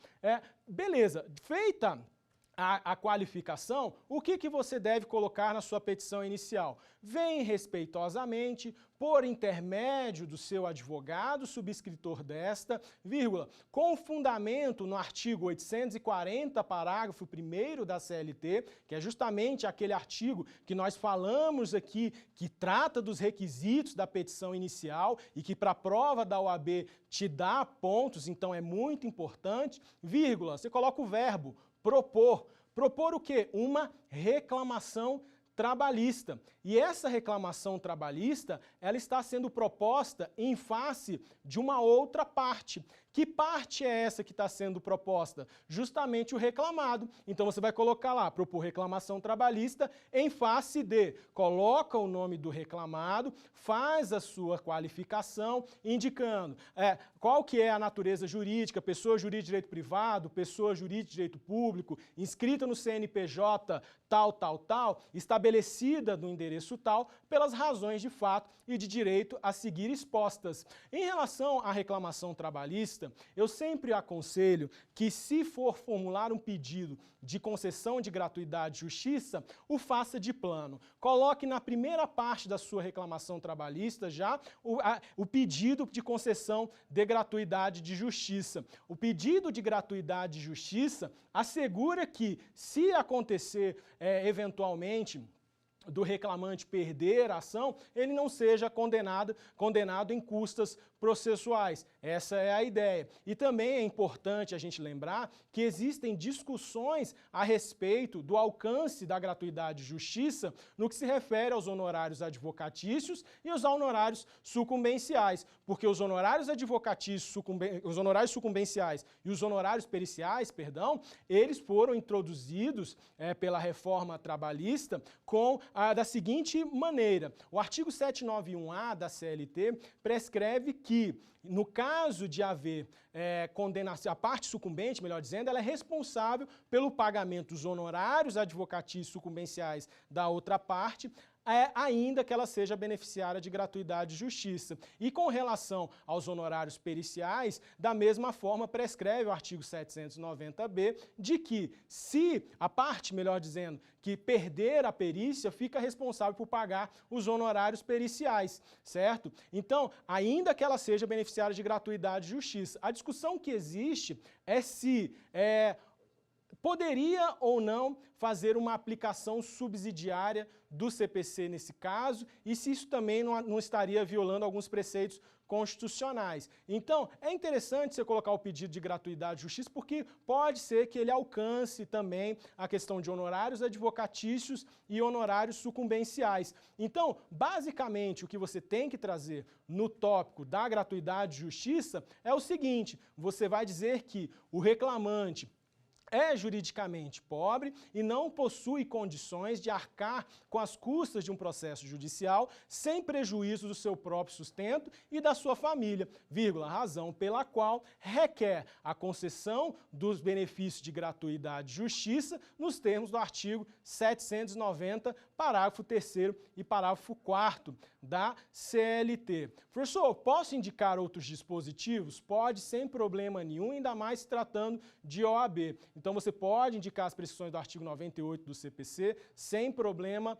Beleza, feita a qualificação, o que você deve colocar na sua petição inicial? Vem respeitosamente, por intermédio do seu advogado, subscritor desta, vírgula, com fundamento no artigo 840, parágrafo 1º da CLT, que é justamente aquele artigo que nós falamos aqui, que trata dos requisitos da petição inicial e que para a prova da OAB te dá pontos, então é muito importante, vírgula, você coloca o verbo propor. Propor o quê? Uma reclamação trabalhista. E essa reclamação trabalhista, ela está sendo proposta em face de uma outra parte. Que parte é essa que está sendo proposta? Justamente o reclamado. Então você vai colocar lá, propor reclamação trabalhista em face de, coloca o nome do reclamado, faz a sua qualificação, indicando qual que é a natureza jurídica, pessoa jurídica de direito privado, pessoa jurídica de direito público, inscrita no CNPJ tal, estabelecida no endereço tal, pelas razões de fato e de direito a seguir expostas. Em relação à reclamação trabalhista, trabalhista, eu sempre aconselho que, se for formular um pedido de concessão de gratuidade de justiça, o faça de plano. Coloque na primeira parte da sua reclamação trabalhista já o pedido de concessão de gratuidade de justiça. O pedido de gratuidade de justiça assegura que, se acontecer eventualmente do reclamante perder a ação, ele não seja condenado em custas processuais. Essa é a ideia. E também é importante a gente lembrar que existem discussões a respeito do alcance da gratuidade de justiça no que se refere aos honorários advocatícios e aos honorários sucumbenciais, porque os honorários advocatícios, os honorários sucumbenciais e os honorários periciais, eles foram introduzidos pela reforma trabalhista da seguinte maneira: o artigo 791-A da CLT prescreve que, no caso de haver condenação, a parte sucumbente, melhor dizendo, ela é responsável pelo pagamento dos honorários advocatícios sucumbenciais da outra parte, ainda que ela seja beneficiária de gratuidade de justiça. E com relação aos honorários periciais, da mesma forma prescreve o artigo 790-B de que, se a parte, melhor dizendo, que perder a perícia, fica responsável por pagar os honorários periciais, certo? Então, ainda que ela seja beneficiária de gratuidade de justiça, a discussão que existe é se poderia ou não fazer uma aplicação subsidiária do CPC nesse caso, e se isso também não estaria violando alguns preceitos constitucionais. Então, é interessante você colocar o pedido de gratuidade de justiça, porque pode ser que ele alcance também a questão de honorários advocatícios e honorários sucumbenciais. Então, basicamente, o que você tem que trazer no tópico da gratuidade de justiça é o seguinte: você vai dizer que o reclamante é juridicamente pobre e não possui condições de arcar com as custas de um processo judicial sem prejuízo do seu próprio sustento e da sua família, razão pela qual requer a concessão dos benefícios de gratuidade de justiça nos termos do artigo 790, parágrafo 3º e parágrafo 4º da CLT. Professor, posso indicar outros dispositivos? Pode, sem problema nenhum, ainda mais se tratando de OAB. Então, você pode indicar as prescrições do artigo 98 do CPC sem problema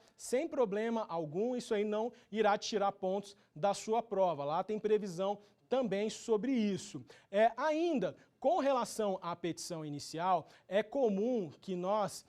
algum. Isso aí não irá tirar pontos da sua prova. Lá tem previsão também sobre isso. Ainda, com relação à petição inicial, é comum que nós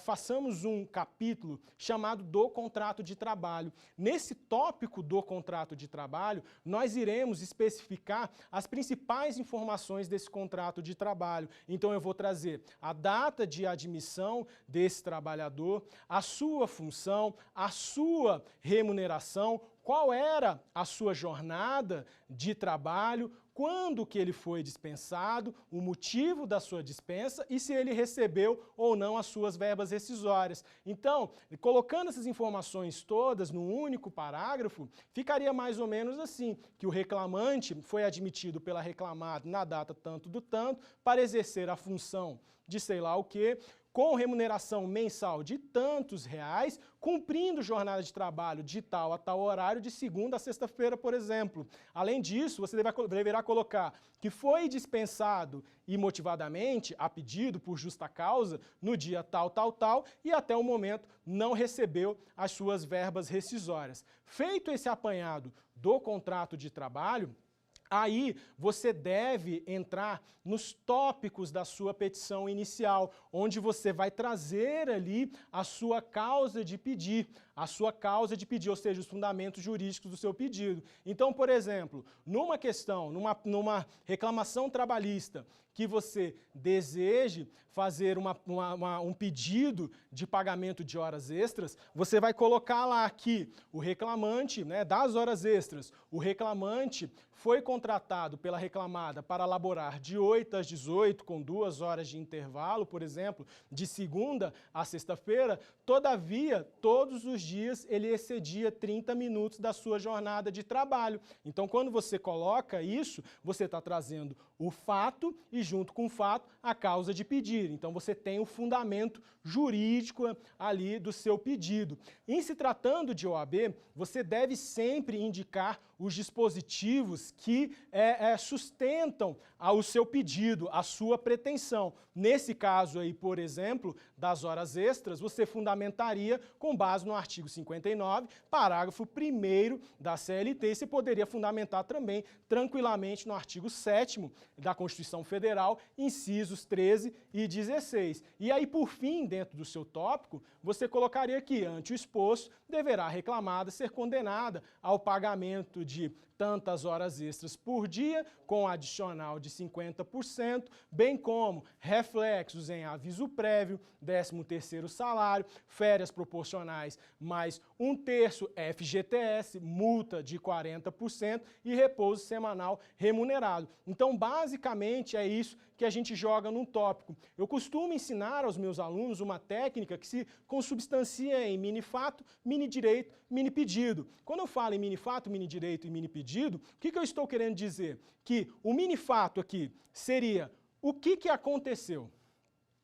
façamos um capítulo chamado do contrato de trabalho. Nesse tópico do contrato de trabalho, nós iremos especificar as principais informações desse contrato de trabalho. Então, eu vou trazer a data de admissão desse trabalhador, a sua função, a sua remuneração, qual era a sua jornada de trabalho, quando que ele foi dispensado, o motivo da sua dispensa e se ele recebeu ou não as suas verbas rescisórias. Então, colocando essas informações todas num único parágrafo, ficaria mais ou menos assim, que o reclamante foi admitido pela reclamada na data tanto do tanto para exercer a função de sei lá o quê, com remuneração mensal de tantos reais, cumprindo jornada de trabalho de tal a tal horário, de segunda a sexta-feira, por exemplo. Além disso, você deverá colocar que foi dispensado imotivadamente, a pedido, por justa causa, no dia tal, e até o momento não recebeu as suas verbas rescisórias. Feito esse apanhado do contrato de trabalho, aí você deve entrar nos tópicos da sua petição inicial, onde você vai trazer ali a sua causa de pedir, ou seja, os fundamentos jurídicos do seu pedido. Então, por exemplo, numa numa reclamação trabalhista, que você deseje fazer um pedido de pagamento de horas extras, você vai colocar lá que o reclamante, das horas extras, o reclamante foi contratado pela reclamada para laborar de 8 às 18, com 2 horas de intervalo, por exemplo, de segunda a sexta-feira. Todavia, todos os dias ele excedia 30 minutos da sua jornada de trabalho. Então, quando você coloca isso, você está trazendo o fato e junto com o fato, a causa de pedir. Então você tem o fundamento jurídico ali do seu pedido. Em se tratando de OAB, você deve sempre indicar os dispositivos que sustentam o seu pedido, a sua pretensão. Nesse caso aí, por exemplo, das horas extras, você fundamentaria com base no artigo 59, parágrafo 1º da CLT, e você poderia fundamentar também tranquilamente no artigo 7º da Constituição Federal, incisos 13 e 16. E aí, por fim, dentro do seu tópico, você colocaria que, ante o exposto, deverá a reclamada ser condenada ao pagamento de tantas horas extras por dia, com adicional de 50%, bem como reflexos em aviso prévio, 13º salário, férias proporcionais mais 1/3, FGTS, multa de 40% e repouso semanal remunerado. Então, basicamente, é isso que a gente joga num tópico. Eu costumo ensinar aos meus alunos uma técnica que se consubstancia em mini-fato, mini-direito, mini-pedido. Quando eu falo em mini-fato, mini-direito e mini-pedido, o que eu estou querendo dizer? Que o mini-fato aqui seria o que aconteceu.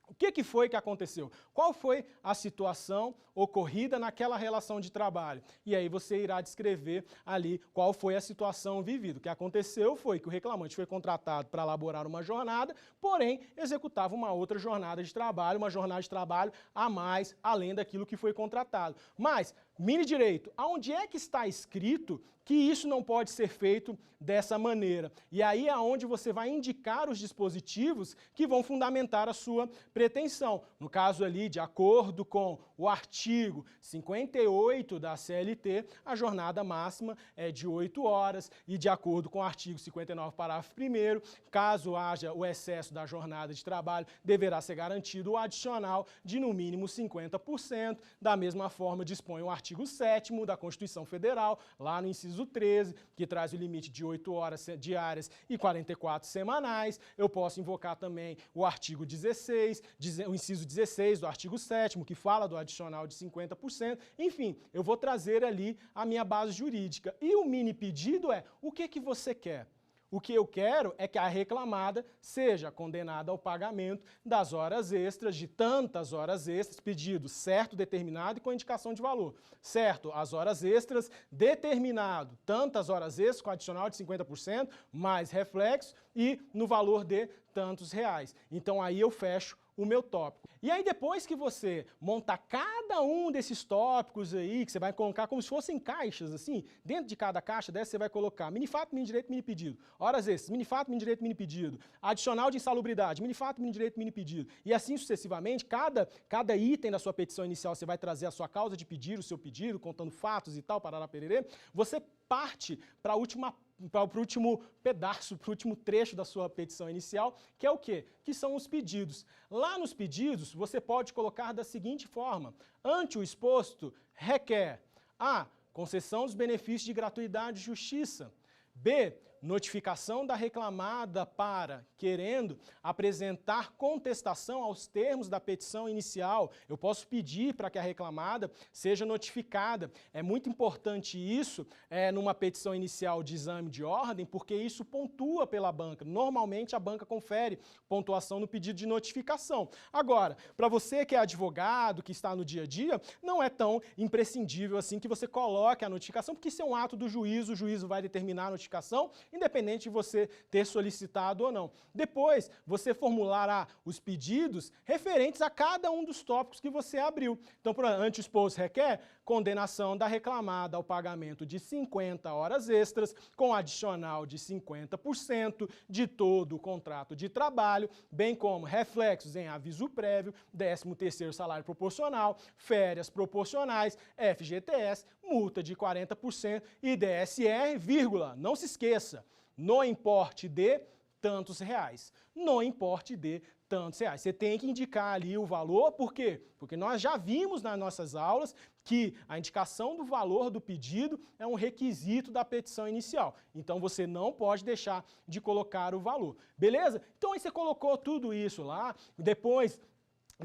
O que foi que aconteceu? Qual foi a situação ocorrida naquela relação de trabalho? E aí você irá descrever ali qual foi a situação vivida. O que aconteceu foi que o reclamante foi contratado para elaborar uma jornada, porém executava uma outra jornada de trabalho, uma jornada de trabalho a mais, além daquilo que foi contratado. Mas, mini-direito, aonde é que está escrito que isso não pode ser feito dessa maneira? E aí é onde você vai indicar os dispositivos que vão fundamentar a sua pretensão. No caso ali, de acordo com o artigo 58 da CLT, a jornada máxima é de 8 horas e de acordo com o artigo 59, parágrafo 1º, caso haja o excesso da jornada de trabalho, deverá ser garantido o adicional de no mínimo 50%. Da mesma forma, dispõe o artigo 7º da Constituição Federal, lá no inciso 13, que traz o limite de 8 horas diárias e 44 semanais. Eu posso invocar também o artigo 16, o inciso 16 do artigo 7º, que fala do adicional de 50%. Enfim, eu vou trazer ali a minha base jurídica. E o mini pedido é, o que você quer? O que eu quero é que a reclamada seja condenada ao pagamento das horas extras, de tantas horas extras, pedido certo, determinado e com indicação de valor. Certo, as horas extras, determinado, tantas horas extras com adicional de 50%, mais reflexo e no valor de tantos reais. Então aí eu fecho o meu tópico. E aí depois que você montar cada um desses tópicos aí, que você vai colocar como se fossem caixas, assim, dentro de cada caixa dessa você vai colocar mini-fato, mini-direito, mini-pedido. Horas extras, mini-fato, mini-direito, mini-pedido. Adicional de insalubridade, mini-fato, mini-direito, mini-pedido. E assim sucessivamente, cada item da sua petição inicial você vai trazer a sua causa de pedir, o seu pedido, contando fatos e tal, parará, pererê. Você parte para o último pedaço, para o último trecho da sua petição inicial, que é o quê? Que são os pedidos. Lá nos pedidos, você pode colocar da seguinte forma: ante o exposto, requer A. Concessão dos benefícios de gratuidade e justiça. B. Notificação da reclamada para, querendo, apresentar contestação aos termos da petição inicial. Eu posso pedir para que a reclamada seja notificada. É muito importante isso numa petição inicial de exame de ordem, porque isso pontua pela banca. Normalmente a banca confere pontuação no pedido de notificação. Agora, para você que é advogado, que está no dia a dia, não é tão imprescindível assim que você coloque a notificação, porque isso é um ato do juízo, o juízo vai determinar a notificação, independente de você ter solicitado ou não. Depois, você formulará os pedidos referentes a cada um dos tópicos que você abriu. Então, ante o exposto requer condenação da reclamada ao pagamento de 50 horas extras, com adicional de 50% de todo o contrato de trabalho, bem como reflexos em aviso prévio, 13º salário proporcional, férias proporcionais, FGTS, multa de 40% e DSR, vírgula, não se esqueça, no importe de tantos reais. No importe de tantos reais. Você tem que indicar ali o valor, por quê? Porque nós já vimos nas nossas aulas que a indicação do valor do pedido é um requisito da petição inicial. Então você não pode deixar de colocar o valor. Beleza? Então aí você colocou tudo isso lá, depois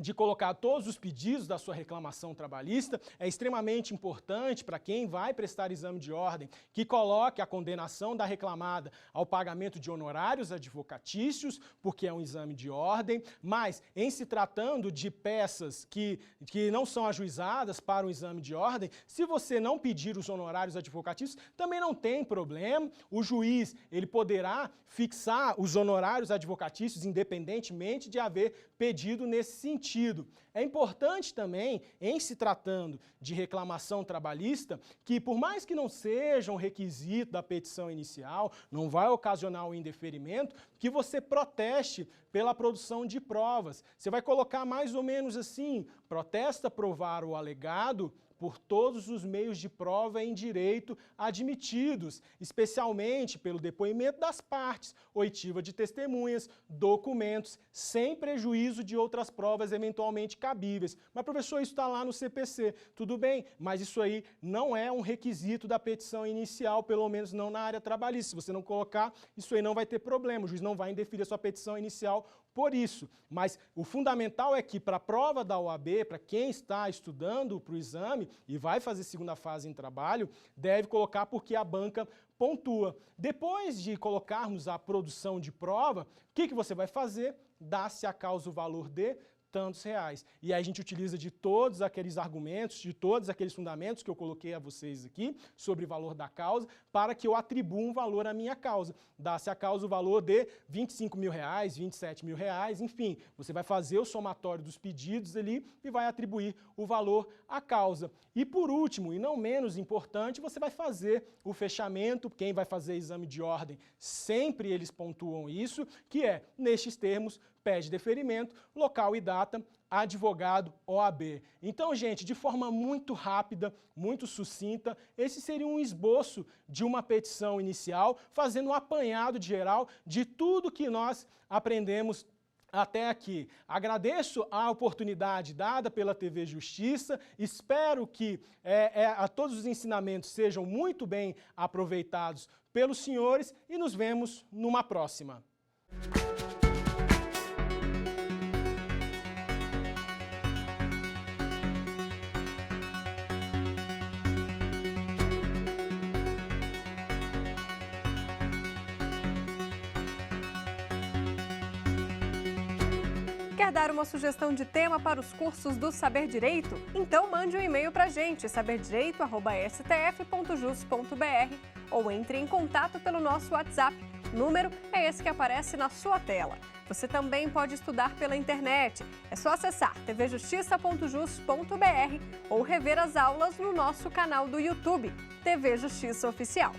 de colocar todos os pedidos da sua reclamação trabalhista, é extremamente importante para quem vai prestar exame de ordem que coloque a condenação da reclamada ao pagamento de honorários advocatícios, porque é um exame de ordem, mas em se tratando de peças que não são ajuizadas para um exame de ordem, se você não pedir os honorários advocatícios, também não tem problema, o juiz ele poderá fixar os honorários advocatícios independentemente de haver pedido nesse sentido. É importante também, em se tratando de reclamação trabalhista, que por mais que não seja um requisito da petição inicial, não vai ocasionar o indeferimento, que você proteste pela produção de provas. Você vai colocar mais ou menos assim, protesta provar o alegado por todos os meios de prova em direito admitidos, especialmente pelo depoimento das partes, oitiva de testemunhas, documentos, sem prejuízo de outras provas eventualmente cabíveis. Mas, professor, isso está lá no CPC. Tudo bem, mas isso aí não é um requisito da petição inicial, pelo menos não na área trabalhista. Se você não colocar, isso aí não vai ter problema, o juiz não vai indeferir a sua petição inicial por isso. Mas o fundamental é que para a prova da OAB, para quem está estudando para o exame e vai fazer segunda fase em trabalho, deve colocar porque a banca pontua. Depois de colocarmos a produção de prova, o que você vai fazer? Dá-se a causa o valor de tantos reais. E aí a gente utiliza de todos aqueles argumentos, de todos aqueles fundamentos que eu coloquei a vocês aqui, sobre o valor da causa, para que eu atribua um valor à minha causa. Dá-se a causa o valor de R$25 mil, R$27 mil, enfim, você vai fazer o somatório dos pedidos ali e vai atribuir o valor à causa. E por último, e não menos importante, você vai fazer o fechamento, quem vai fazer exame de ordem, sempre eles pontuam isso, que é, nestes termos, pede deferimento, local e data, advogado OAB. Então, gente, de forma muito rápida, muito sucinta, esse seria um esboço de uma petição inicial, fazendo um apanhado geral de tudo que nós aprendemos até aqui. Agradeço a oportunidade dada pela TV Justiça, espero que todos os ensinamentos sejam muito bem aproveitados pelos senhores e nos vemos numa próxima. Quer dar uma sugestão de tema para os cursos do Saber Direito? Então mande um e-mail para a gente, saberdireito@stf.jus.br, ou entre em contato pelo nosso WhatsApp. O número é esse que aparece na sua tela. Você também pode estudar pela internet. É só acessar tvjustiça.jus.br ou rever as aulas no nosso canal do YouTube, TV Justiça Oficial.